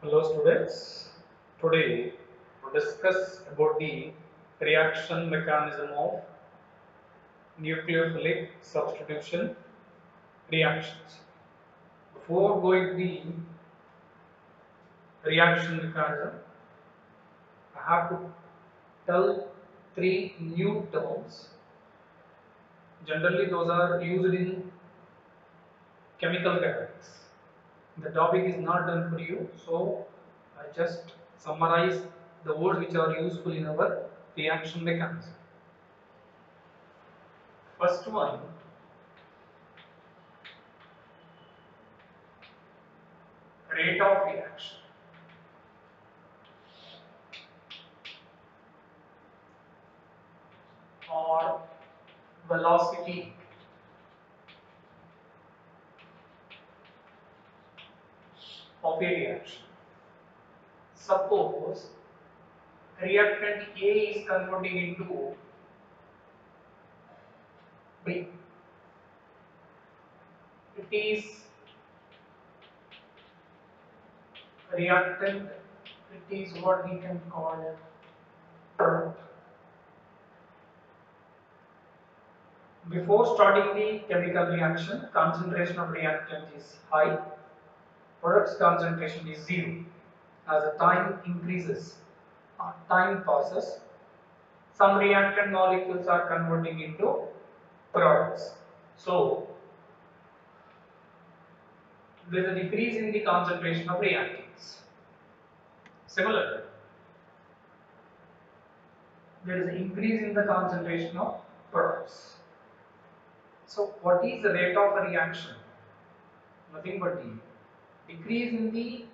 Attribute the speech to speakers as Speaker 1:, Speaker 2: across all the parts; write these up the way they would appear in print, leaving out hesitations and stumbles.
Speaker 1: Hello students, today we discuss about the reaction mechanism of nucleophilic substitution reactions. Before going to the reaction mechanism, I have to tell three new terms. Generally those are used in chemical kinetics. The topic is not done for you, so I just summarize the words which are useful in our reaction mechanism. First one, rate of reaction or velocity of a reaction. Suppose reactant A is converting into B. It is reactant, it is what we can call product. Before starting the chemical reaction, concentration of reactant is high, product's concentration is zero. As the time increases or time passes, some reactant molecules are converting into products. So, there is a decrease in the concentration of reactants. Similarly, there is an increase in the concentration of products. So, what is the rate of a reaction? Nothing but the decrease in the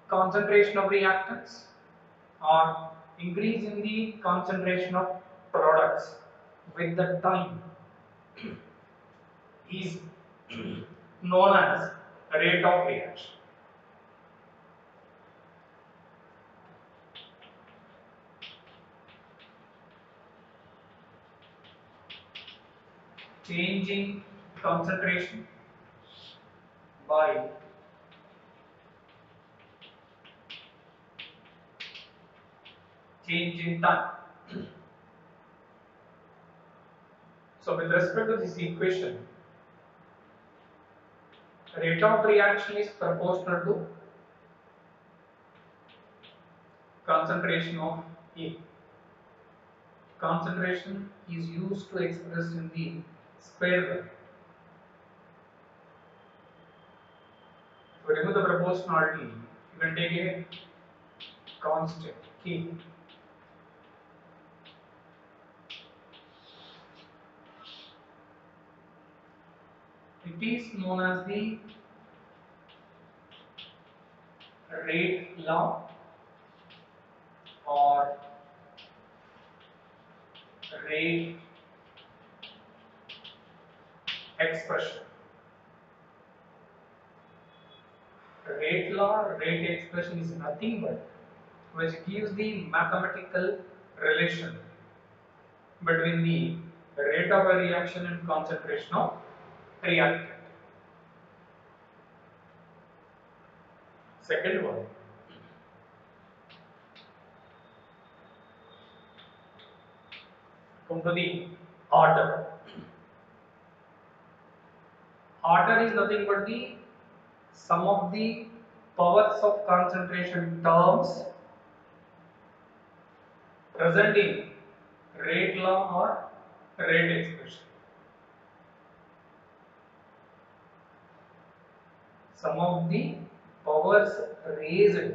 Speaker 1: concentration of reactants or increase in the concentration of products with the time is known as rate of reaction. Changing concentration by change in time. So with respect to this equation, rate of reaction is proportional to concentration of A. Concentration is used to express in the square term. So remove the proportionality, you can take a constant K. It is known as the rate law or rate expression. Rate law, rate expression is nothing but which gives the mathematical relation between the rate of a reaction and concentration of reactant. Second one, come to the order. Order is nothing but the sum of the powers of concentration terms present in rate law or rate expression. Sum of the powers raised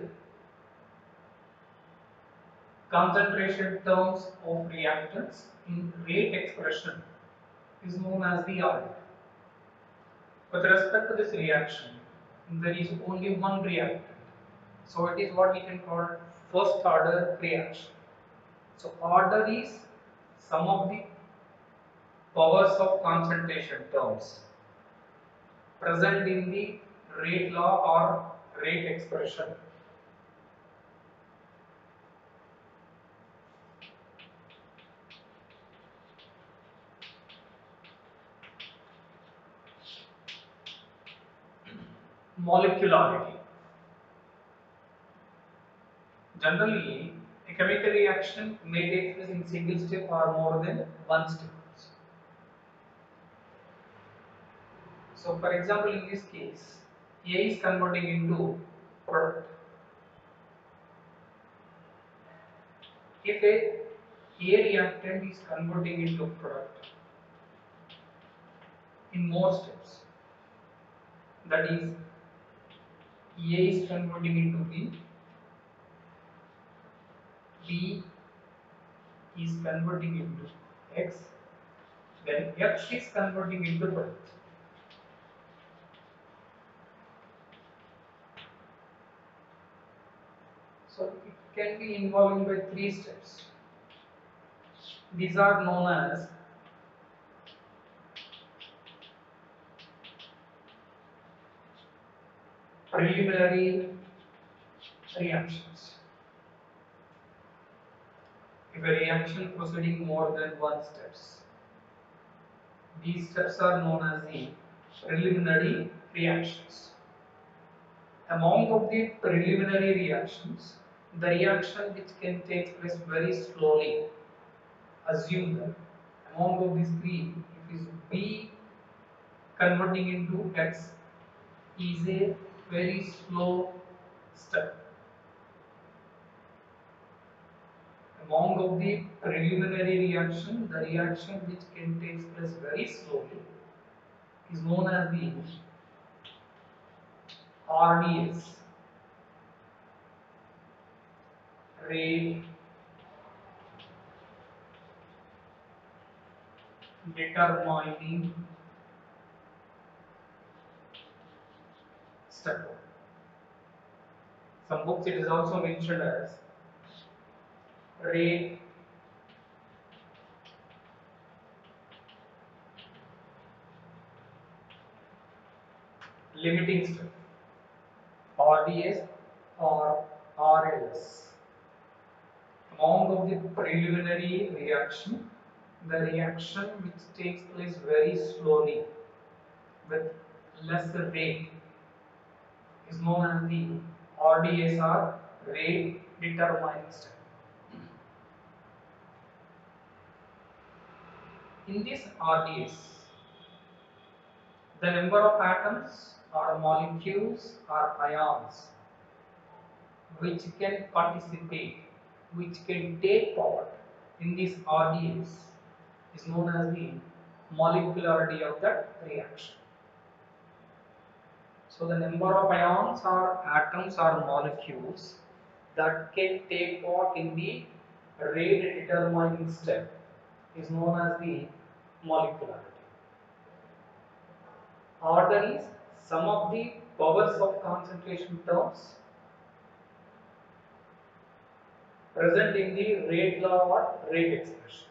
Speaker 1: concentration terms of reactants in rate expression is known as the order. With respect to this reaction, there is only one reactant. So it is what we can call first order reaction. So order is sum of the powers of concentration terms present in the rate law or rate expression. Molecularity. Generally, a chemical reaction may take place in single step or more than one step. So, for example, in this case, A is converting into product. If A reactant is converting into product in more steps, that is, A is converting into B, B is converting into X, then X is converting into product. So it can be involving by 3 steps. These are known as preliminary reactions. If a reaction proceeding more than 1 steps, these steps are known as the preliminary reactions. Among of the preliminary reactions, the reaction which can take place very slowly, assume that among of these three, if is B converting into X is a very slow step. Among of the preliminary reaction, the reaction which can take place very slowly is known as the RDS, rate determining step. Some books it is also mentioned as rate limiting step, RDS or RLS. Among of the preliminary reaction, the reaction which takes place very slowly with less rate is known as the RDS or rate determining step. In this RDS, the number of atoms or molecules or ions which can participate, which can take part in this RDS is known as the molecularity of that reaction. So the number of ions or atoms or molecules that can take part in the rate determining step is known as the molecularity. Order is sum of the powers of concentration terms present in the rate law or rate expression.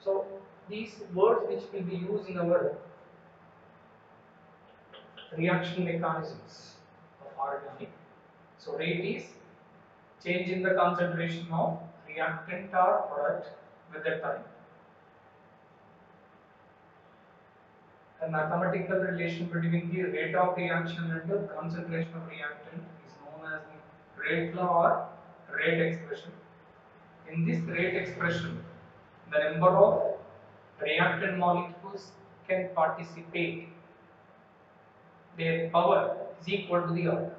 Speaker 1: So these words which will be used in our reaction mechanisms of organic. So rate is change in the concentration of reactant or product with the time. A mathematical relation between the rate of reaction and the concentration of reactant is known as the rate law or rate expression. In this rate expression, the number of reactant molecules can participate, their power is equal to the order.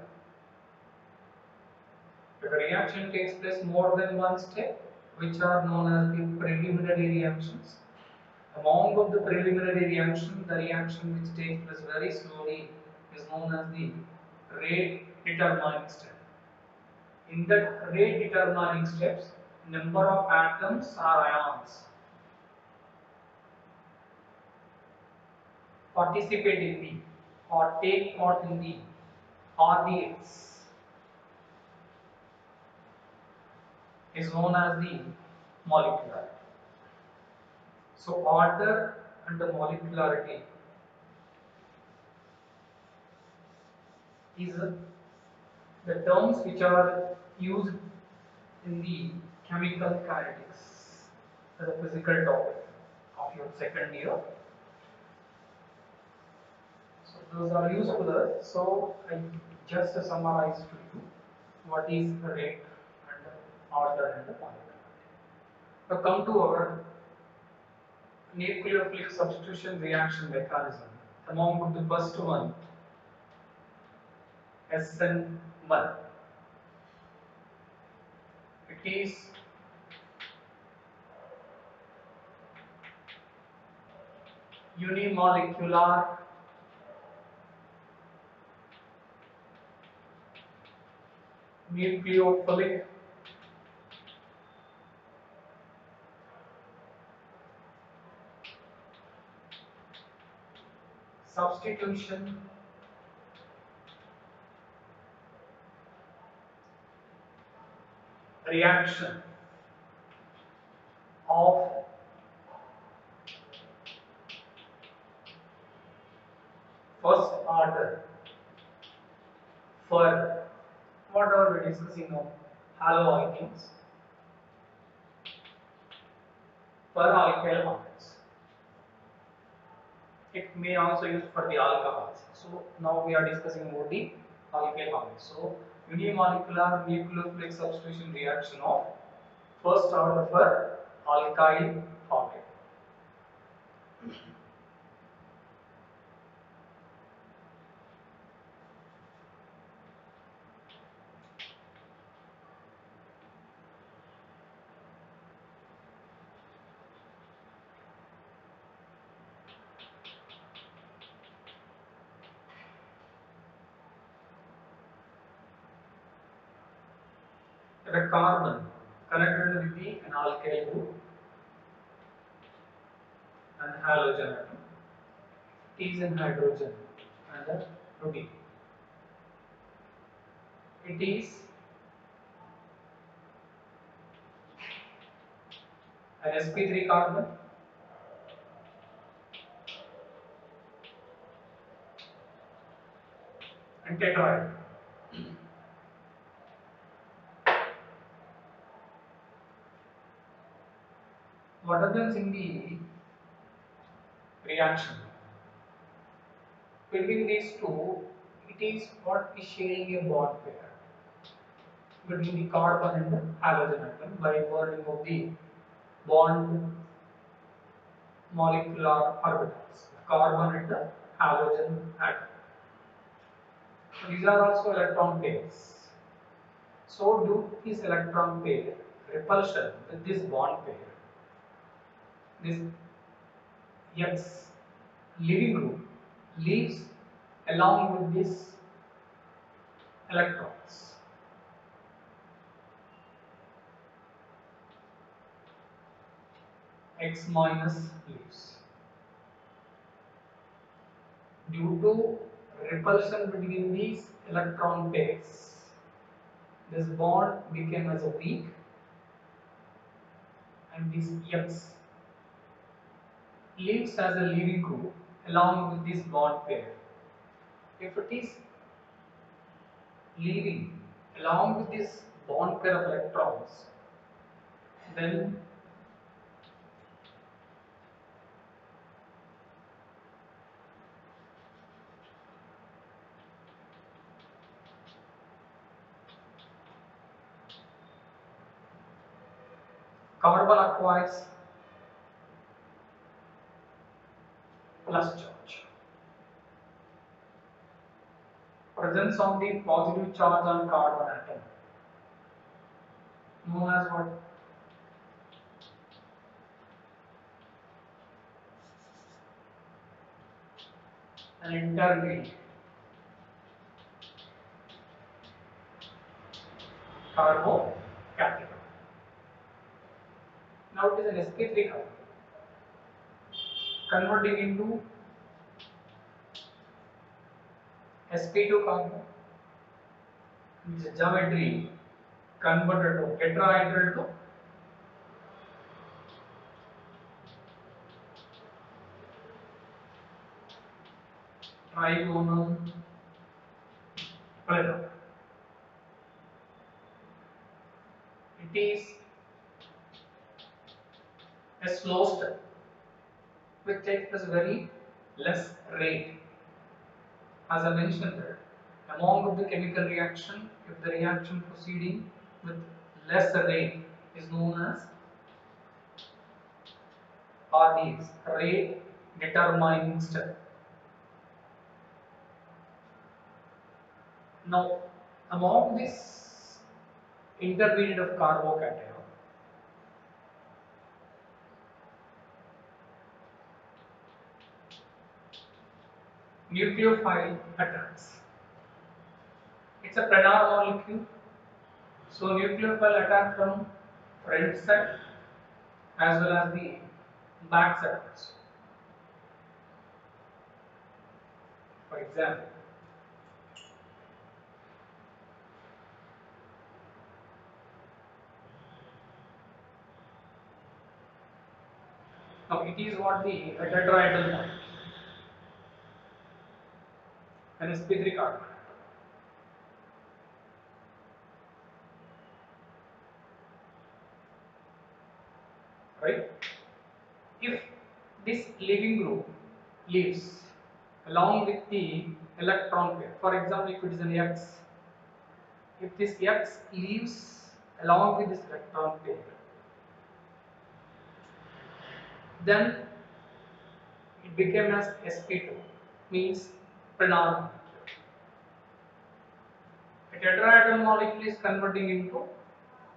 Speaker 1: If a reaction takes place more than one step, which are known as the preliminary reactions, among of the preliminary reaction, the reaction which takes place very slowly is known as the rate determining step. In that rate determining steps, number of atoms or ions participate in the or take part in the RDS is known as the molecularity. So order and the molecularity is the terms which are used in the chemical kinetics as a physical topic of your second year. So Those are useful. So I just summarized to you what is the rate and order and the polymer. Now come to our nucleophilic substitution reaction mechanism. Among the first one, SN1. It is unimolecular nucleophilic substitution reaction of first order for whatever we're discussing now, haloalkenes, for alkyl haldes. It may also use for the alcohols. So now we are discussing about the alkyl haldes. So unimolecular nucleophilic substitution reaction of first order for alkyl halide. The carbon connected with the an alkyl group and halogen atom is in hydrogen and the protein. It is an sp3 carbon and tetrahedral. What happens in the reaction between these two? It is what is sharing a bond pair between the carbon and the halogen atom by burning of the bond molecular orbitals, carbon and the halogen atom. These are also electron pairs. So due to this electron pair repulsion with this bond pair, this X leaving group leaves along with these electrons. X minus leaves. Due to repulsion between these electron pairs, this bond became as a weak, and this X leaves as a leaving group along with this bond pair. If it is leaving along with this bond pair of electrons, then carbon acquires plus charge. Presence of the positive charge on carbon atom, known as what? An intermediate carbocation. Now it is an sp3 carbon converting into sp2 carbon, which is geometry converted to tetrahedral to trigonal planar. It is a slow step which takes us very less rate. as I mentioned that among of the chemical reaction, if the reaction proceeding with less rate is known as RDS, rate determining step. Now, among this intermediate of carbocation, nucleophile attacks. It's a planar molecule, so nucleophile attack from front side as well as the back side also. For example, now it is what the tetrahedral bond, an sp3 carbon, right? If this leaving group leaves along with the electron pair, for example, if it is an X, if this X leaves along with this electron pair, then it became as sp2, means planar molecule. A tetrahedral molecule is converting into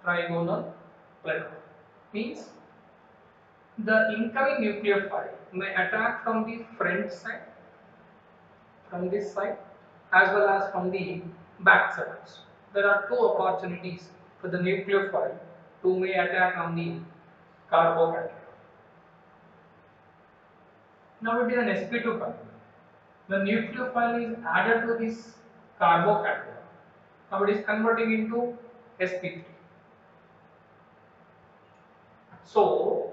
Speaker 1: trigonal planar, means the incoming nucleophile may attack from the front side, from this side, as well as from the back side. There are two opportunities for the nucleophile to may attack on the carbocation. Now it is an sp2 carbon. The nucleophile is added to this carbocation. Now it is converting into sp3. So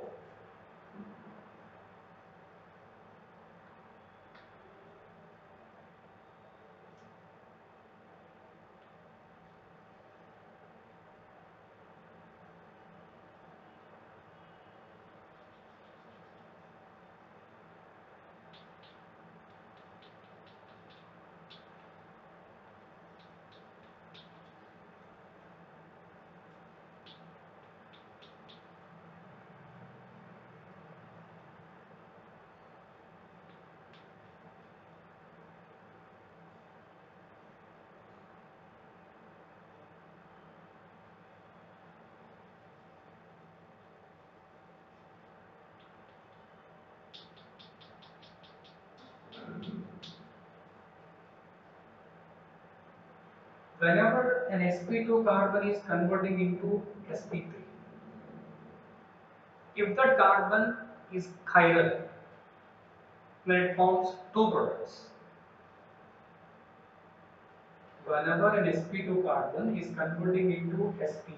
Speaker 1: whenever an sp2 carbon is converting into sp3, if that carbon is chiral, then it forms two products. Whenever an sp2 carbon is converting into sp3,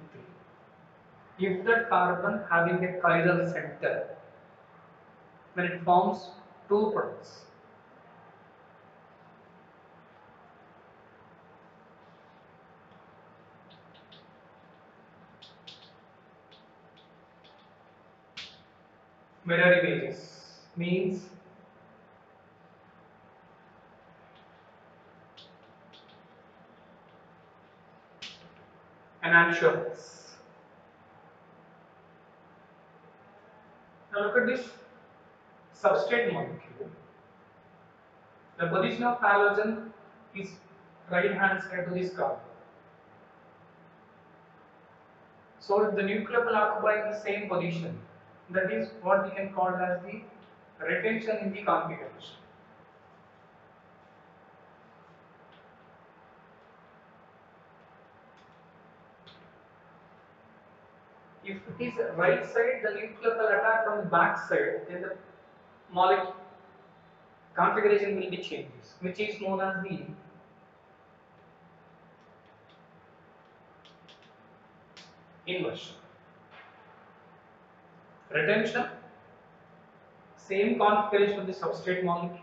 Speaker 1: if that carbon having a chiral center, then it forms two products. Mirror images means enantiomers. Now look at this substrate molecule. The position of halogen is right hand side to this carbon. So if the nucleophile occupying the same position, that is what we can call as the retention in the configuration. If it is right side, the nucleophile attack from the back side, then the molecule configuration will be changes, which is known as the inversion. Retention, same configuration of the substrate molecule.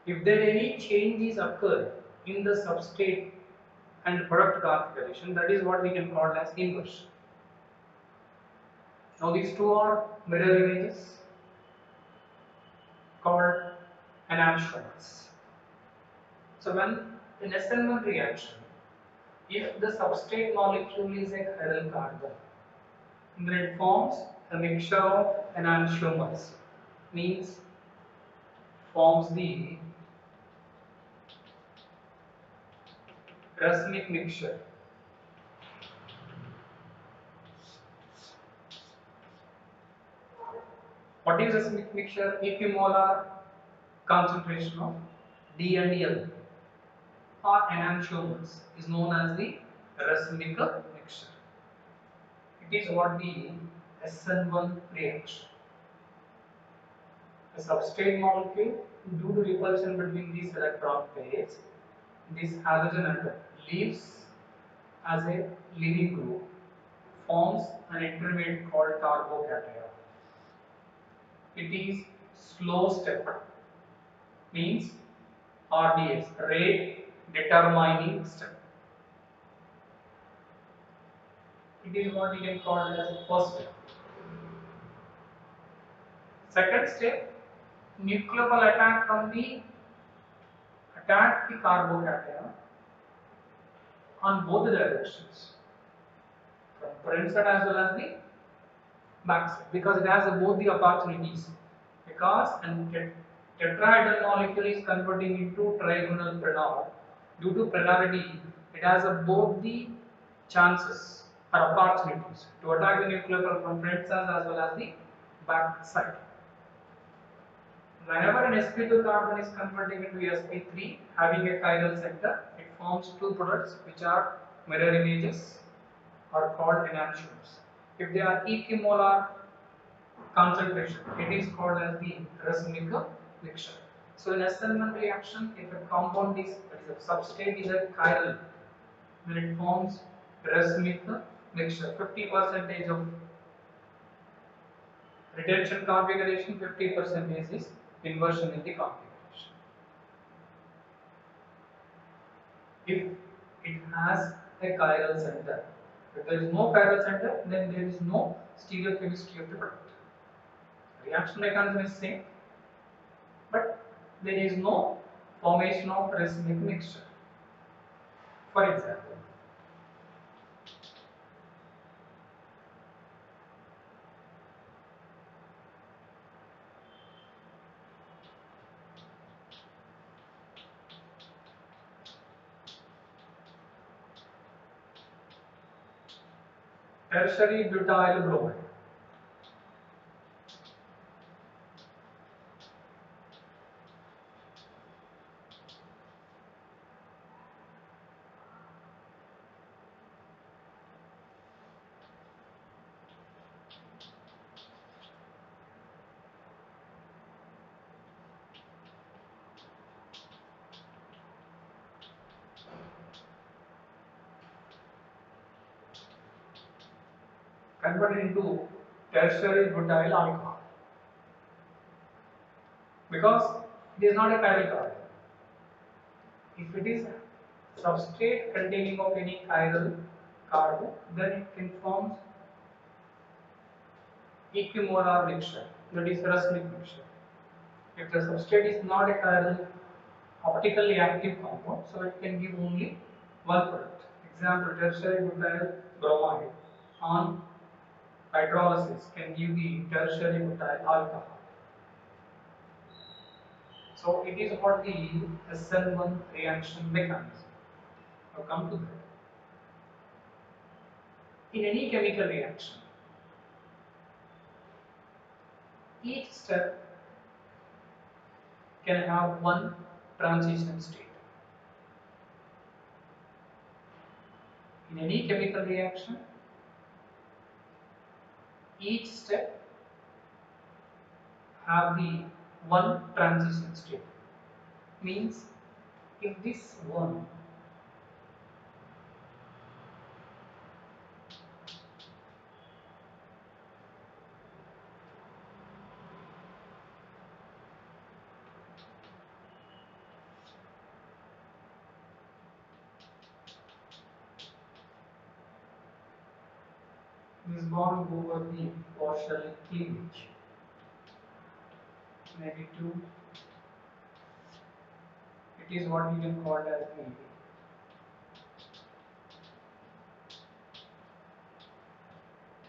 Speaker 1: If there any changes occur in the substrate and product configuration, that is what we can call as inversion. Now these two are mirror images called enantiomers. So when in SN1 reaction, if the substrate molecule is a chiral carbon, then it forms a mixture of enantiomers, means forms the racemic mixture. What is racemic mixture? Equimolar concentration of D and L or enantiomers is known as the racemic mixture. It is what the SN1 reaction. A substrate molecule, due to repulsion between these electron pairs, this halogen atom leaves as a leaving group, forms an intermediate called carbocation. It is slow step, means RDS, rate determining step. It is what we can call as the first step. Second step, nucleophile attack the carbocation on both the directions, from front side as well as the back side, because it has both the opportunities. Because tetrahedral molecule is converting into trigonal prenol. Due to prenality, it has both the chances or opportunities to attack the nucleophile from front side as well as the back side. Whenever an sp2 carbon is converting into sp3 having a chiral center, it forms two products which are mirror images or called enantiomers. If they are equimolar concentration, it is called as the racemic mixture. So in SN1 reaction, if a compound is, that is a substrate is a chiral, then it forms racemic mixture. 50% of retention configuration, 50% is inversion in the configuration. If it has a chiral center, if there is no chiral center, then there is no stereochemistry of the product. Reaction mechanism is same, but there is no formation of racemic mixture. For example, tertiary butyl bromide. Converted into tertiary butyl alcohol, because it is not a chiral carbon. If it is substrate containing of any chiral carbon, then it can form equimolar mixture, that is racemic mixture. If the substrate is not a chiral optically active compound, so it can give only one product. Example, tertiary butyl bromide on hydrolysis can give the tertiary butyl alcohol. So it is what the SN1 reaction mechanism. I'll come to that. In any chemical reaction, each step can have one transition state. In any chemical reaction, each step have the one transition state. Means if this one this bond over the partial cleavage, maybe two, It is what we can call as the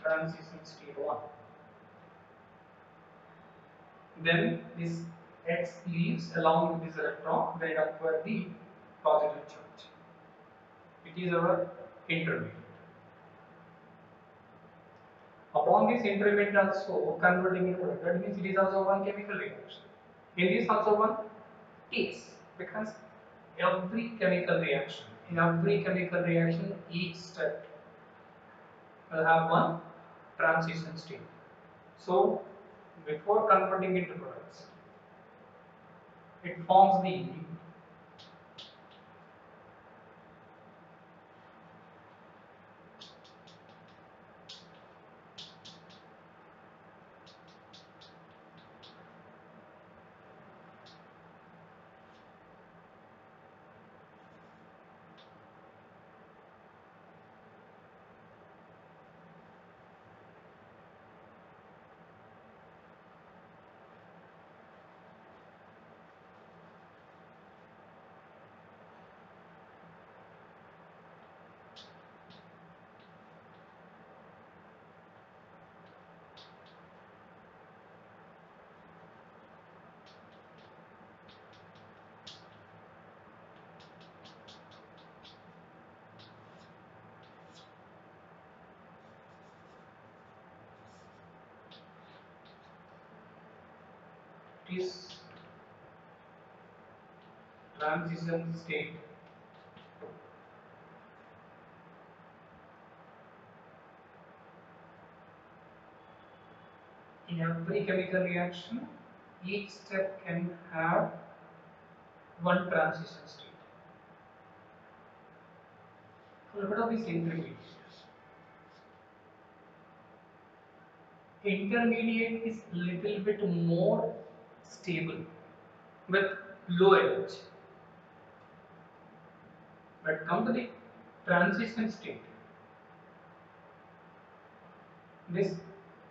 Speaker 1: transition state 1. Then this X leaves along with this electron, then it acquires the positive charge. It is our intermediate. Upon this intermediate also converting into product, that means it is also one chemical reaction. In this also one case, because in every chemical reaction, each step will have one transition state. So before converting into products, it forms the this transition state. In every chemical reaction, each step can have one transition state. So look at this intermediate. Intermediate is little bit more stable with low energy. But come to the transition state. This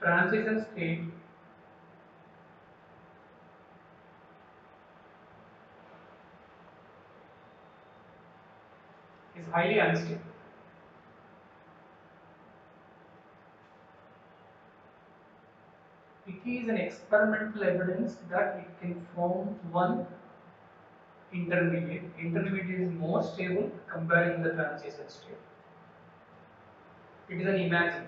Speaker 1: transition state is highly unstable. It is an experimental evidence that it can form one intermediate. Intermediate is more stable comparing the transition state. It is an imaginary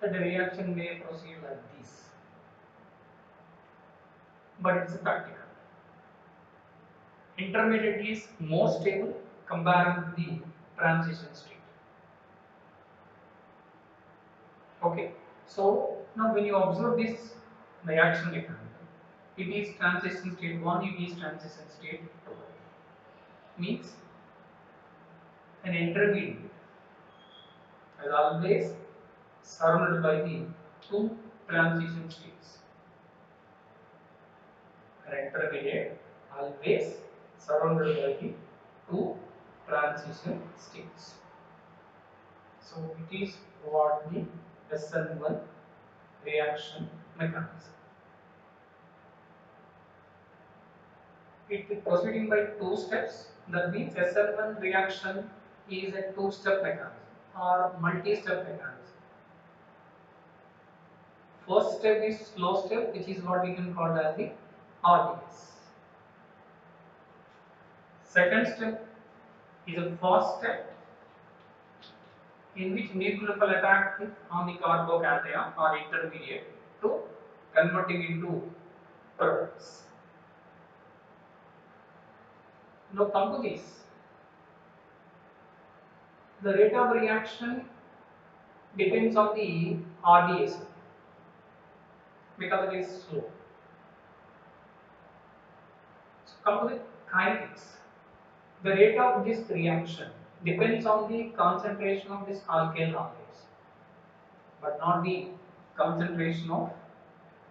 Speaker 1: that the reaction may proceed like this, but it is practical. Intermediate is more stable comparing the transition state. Okay, so now when you observe this reaction mechanism, it is transition state 1, it is transition state 2. Means an intermediate is always surrounded by the two transition states. An intermediate always surrounded by the two transition states. So it is what the SN1 reaction mechanism. It is proceeding by two steps. That means SN1 reaction is a two-step mechanism or multi-step mechanism. First step is slow step, which is what we can call as the RDS. Second step is a fast step in which nucleophile attacks on the carbocation or intermediate to converting into products. Now come to this. The rate of reaction depends on the RDS because it is slow. So come to the kinetics. The rate of this reaction depends on the concentration of this alkyl halase, but not the concentration of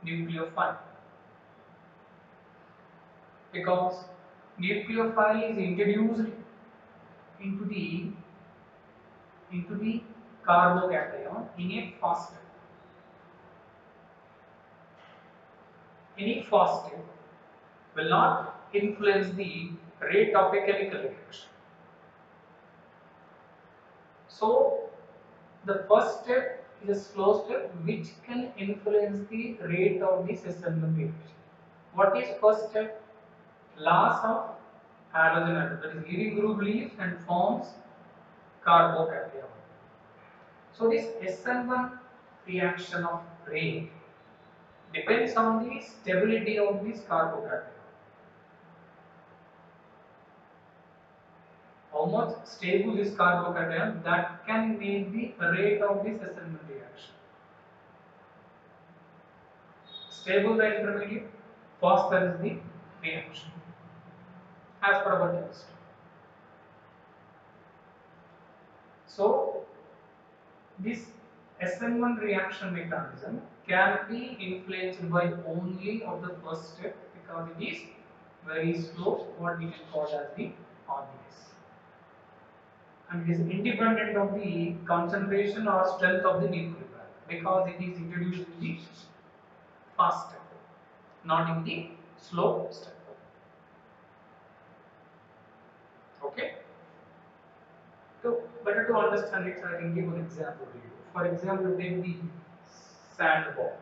Speaker 1: nucleophile. Because nucleophile is introduced into the carbocation in a fast step. Any fast step will not influence the rate of a chemical reaction. So the first step is a slow step which can influence the rate of this assembly reaction. What is first step? Loss of halogen atom, that is leading group leaves and forms carbocation. So this SN1 reaction of rate depends on the stability of this carbocation. How much stable is carbocation, that can make the rate of this SN1 reaction. Stable the intermediate, faster is the reaction as per our chemistry. So this SN1 reaction mechanism can be influenced by only of the first step because it is very slow, what we can call as the RBS. And it is independent of the concentration or strength of the nucleophile because it is introduced in the fast step, not in the slow step. Okay? So better to understand it, I can give an example to you. For example, take the sandbox.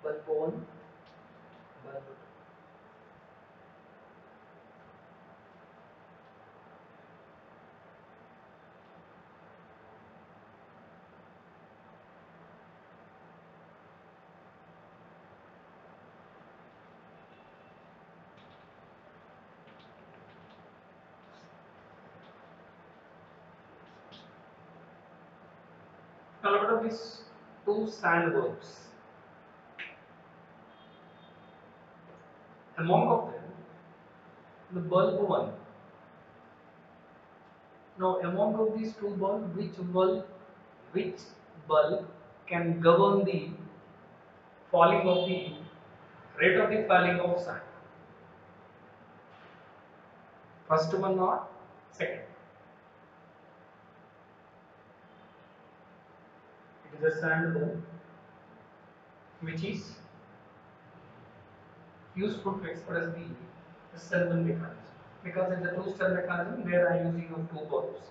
Speaker 2: Bulb 1, bulb
Speaker 1: Now look at these two sandworms. Among of them, the bulb one. Now among of these two bulbs, which bulb can govern the falling of the rate of the falling of sand? First one or second? It is a sand bulb which is useful to express the Selman mechanism because in the two-step mechanism there I am using of two bulbs.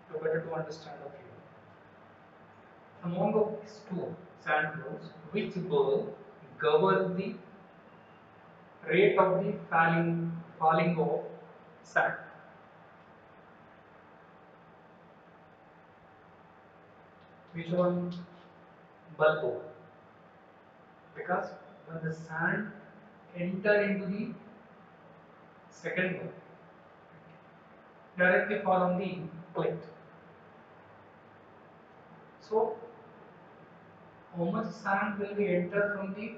Speaker 1: So better to understand of you. Among of these two sand bulbs, which bulb govern the rate of the falling of sand? Which one? Bulb one. Because when the sand enter into the second bulb, directly fall on the plate. So how much sand will be enter from the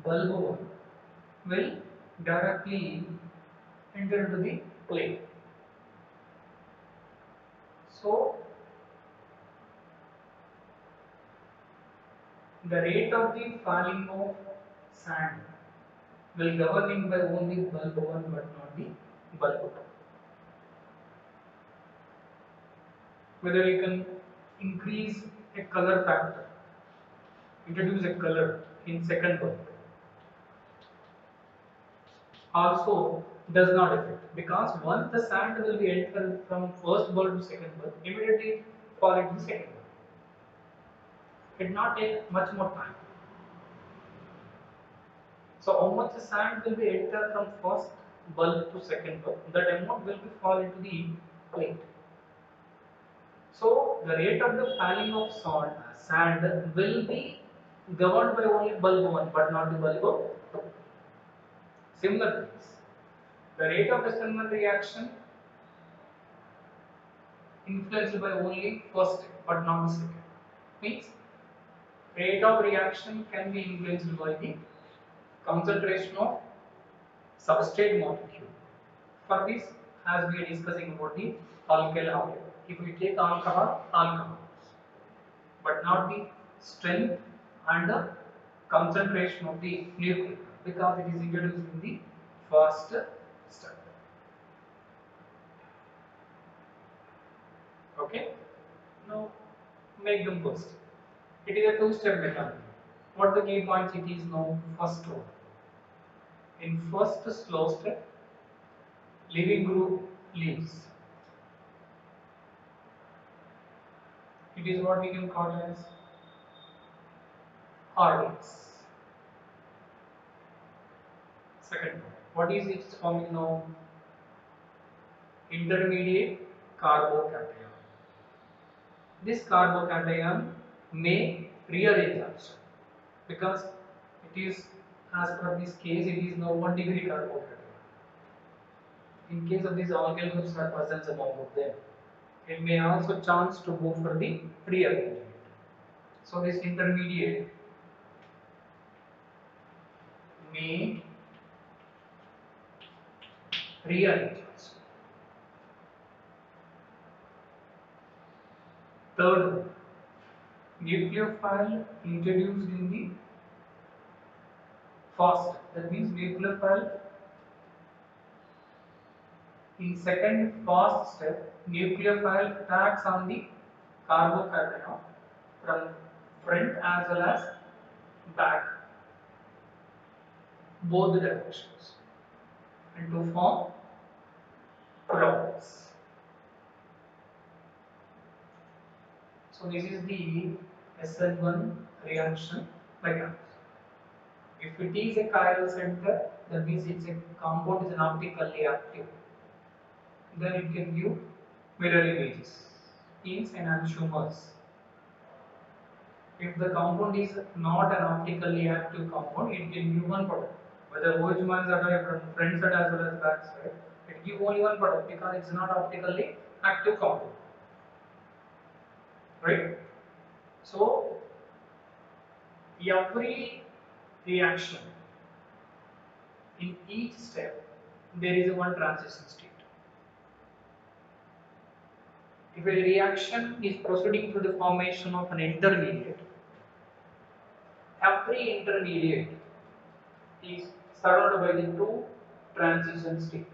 Speaker 1: bulb one will directly enter into the plate. So the rate of the falling of sand will governing by only bulb one but not the bulb two. Whether you can increase a color factor, introduce a color in second bulb, also does not affect because once the sand will be enter from first bulb to second bulb, immediately fall into the second bulb. It not take much more time. So how much sand will be enter from first bulb to second bulb, that amount will be fall into the plate. So the rate of the falling of sand will be governed by only bulb one but not the bulb two. Similar things. The rate of Westermann reaction influenced by only first step but not the second. Means rate of reaction can be influenced by the concentration of substrate molecule. For this, as we are discussing about the alkyl halide, if we take alcohol, but not the strength and the concentration of the nuclear, because it is introduced in the first step. Okay, now make them first. It is a two-step mechanism. What the key points it is now? First one. In first slow step, leaving group leaves. It is what we can call as RDS. Second one. What is its forming now? Intermediate carbocation. This carbocation may rearrange also, because it is, as per this case, it is now 1 degree carbocation. In case of these alkyl groups are present among of them, it may also chance to go for the rearrangement. So this intermediate may rearrange also. Third one, nucleophile introduced in the first. That means nucleophile in second fast step, nucleophile attacks on the carbocation from front as well as back, both the directions, and to form products. So this is the SN1 reaction mechanism. If it is a chiral center, that means it's a compound is an optically active. Then it can give mirror images in enantiomers. If the compound is not an optically active compound, it can give one product. Whether OH bonds are from front side as well as back side, it give only one product because it's not optically active compound. Right? So every reaction, in each step, there is one transition state. If a reaction is proceeding through the formation of an intermediate, every intermediate is surrounded by the two transition states.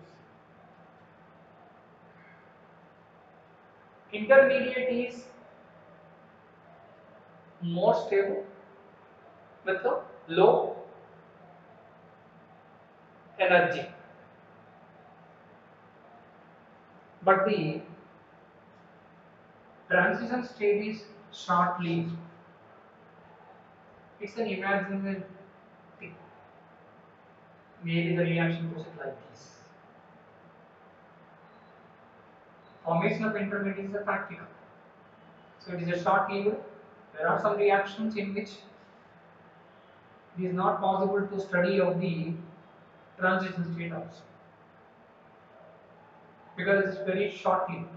Speaker 1: Intermediate is more stable with a low energy, but the transition state is short-lived. It's an imaginary thing. Maybe the reaction proceeds like this. Formation of intermediate is a practical. So it is a short-lived. There are some reactions in which it is not possible to study of the transition state also, because it is very short-lived.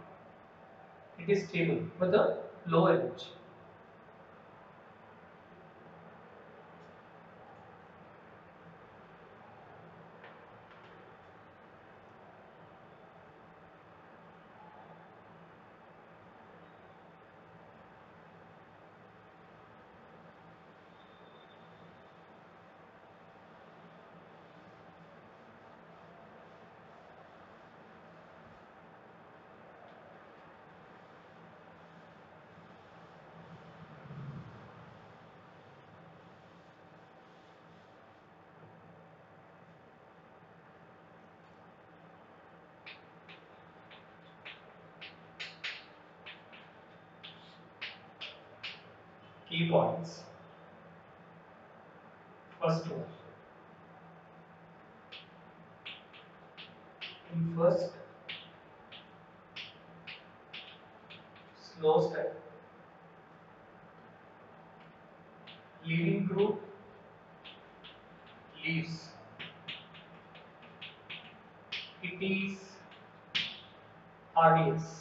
Speaker 1: It is stable with a low energy. Key points. First one, in first slow step, leading group leaves. It is RDS.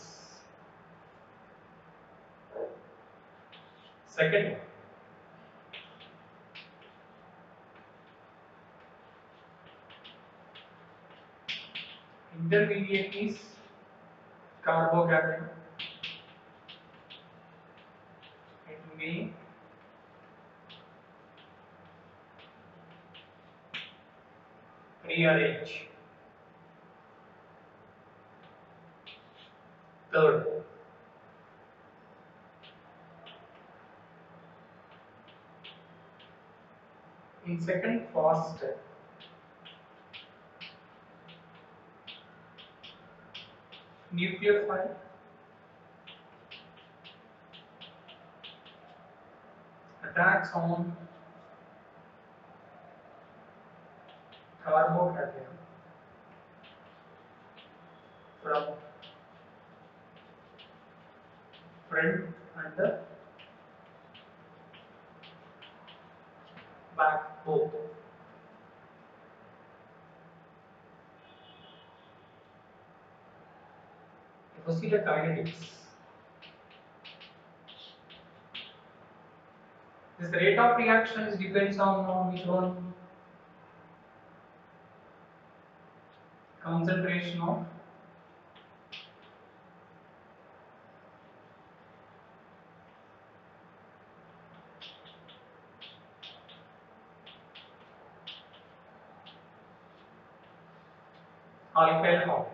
Speaker 1: Second one, Intermediate is carbocation. It may rearrange. Third, in second fast step, nucleophile attacks on carbocation from front and the back both. If you see the kinetics, this rate of reaction is depends on which one? Concentration of alkyl half.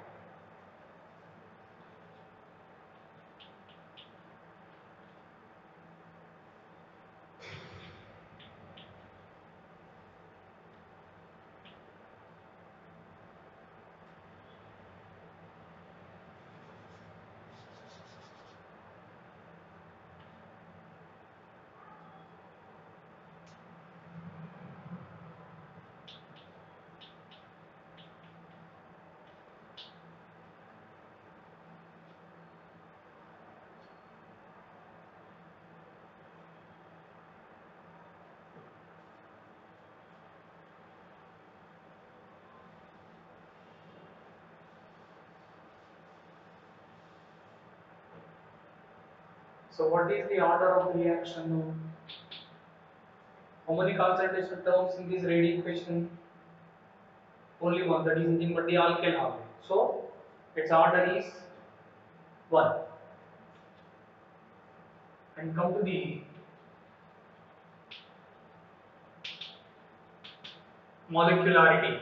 Speaker 1: So what is the order of reaction? How many concentration terms in this radial equation? Only one, that is nothing but the alkyl half. So its order is 1. And come to the molecularity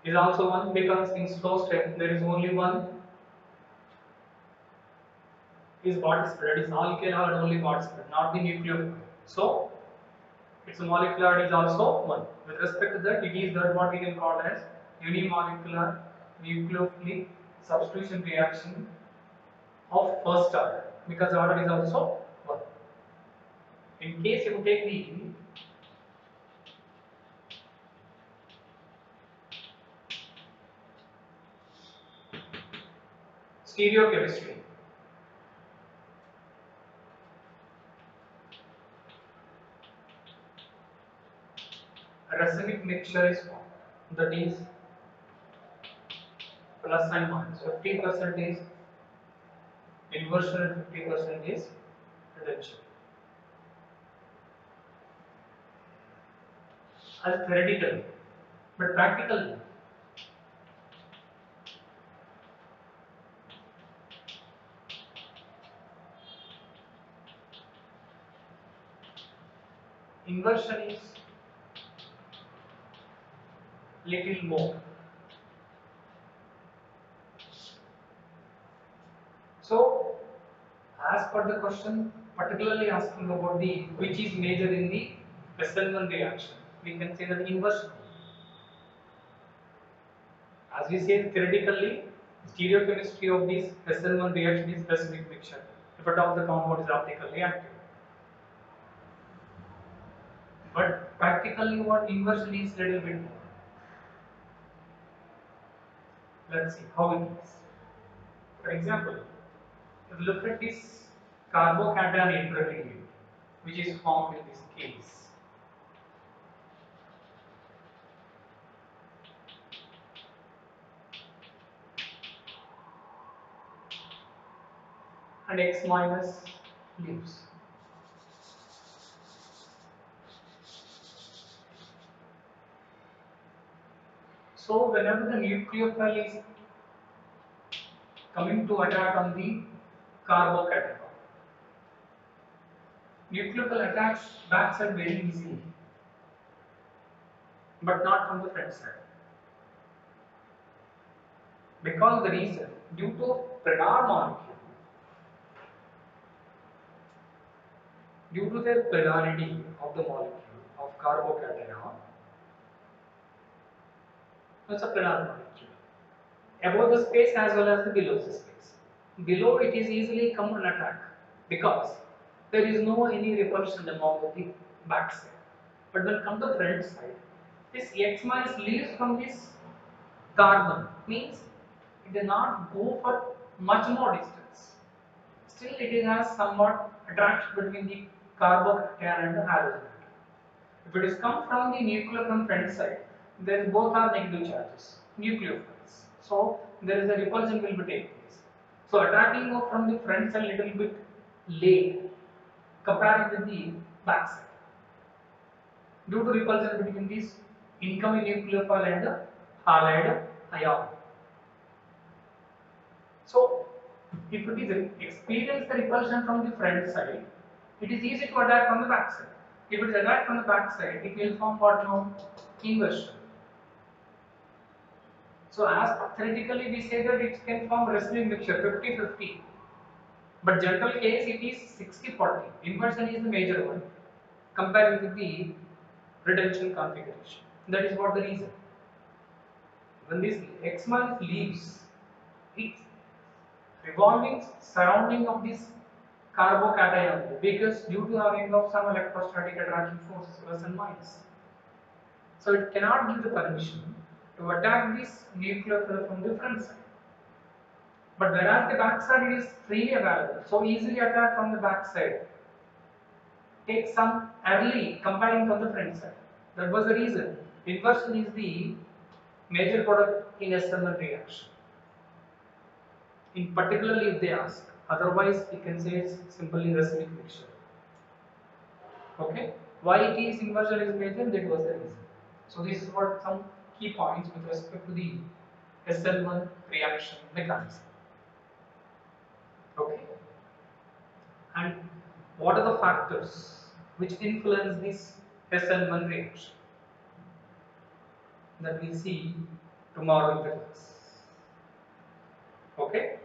Speaker 1: is also 1, because in slow step there is only one is participant, that is alkyl half only participant, not the nucleophile. So its molecularity is also 1. With respect to that, it is that what we can call as unimolecular nucleophilic substitution reaction of first order, because the order is also 1. In case you take the stereochemistry, a racemic mixture is formed, that is plus and minus. 50% is inversion and 50% is reduction. As theoretical, but practically, inversion is little more. So, as per the question, particularly asking about the which is major in the Wesselmann reaction, we can say that inversion. As we say theoretically, stereochemistry of this Wesselmann reaction is racemic mixture. If at all the compound is optically active. But practically, what inversion is little bit more. Let's see how it is. For example, if you look at this carbocation intermediate, which is formed in this case. And X minus leaves. So whenever the nucleophile is coming to attack on the carbocation, nucleophile attacks backside very easily, but not from the front side. Because the reason, due to predar molecule, due to the polarity of the molecule of carbocation, it's a predar molecule. Above the space as well as the below the space. Below it is easily come and attack because there is no any repulsion among the back side. But when come to the front side, this X minus leaves from this carbon means it does not go for much more distance. Still it has somewhat attraction between the carbocation and the halogen. If it is come from the nuclear from front side, then both are negative charges, nucleophiles. So there is a repulsion will be taking place. So attacking from the front side little bit late compared with the back side. Due to repulsion between this incoming nucleophile and the halide ion. So if it is experience the repulsion from the front side, it is easy to attack from the back side. If it is attacked from the back side, it will form what known inversion. So as theoretically we say that it can form residual mixture 50-50. But general case it is 60-40. Inversion is the major one compared with the retention configuration. That is what the reason. When this X minus leaves, it revolving surrounding of this carbocation because due to having of some electrostatic attraction forces plus and minus. So it cannot give the permission to attack this nucleophile from the front side. But whereas the back side is freely available, so easily attack from the back side. Take some early comparing from the front side. That was the reason. Inversion is the major product in SMN reaction. In particularly if they ask, otherwise you can say it's simply racemic mixture. Okay, why it is inversion is major, that was the reason. So this is what some key points with respect to the SL1 reaction mechanism. Okay, and what are the factors which influence this SL1 reaction? That we'll see tomorrow in the class. Okay.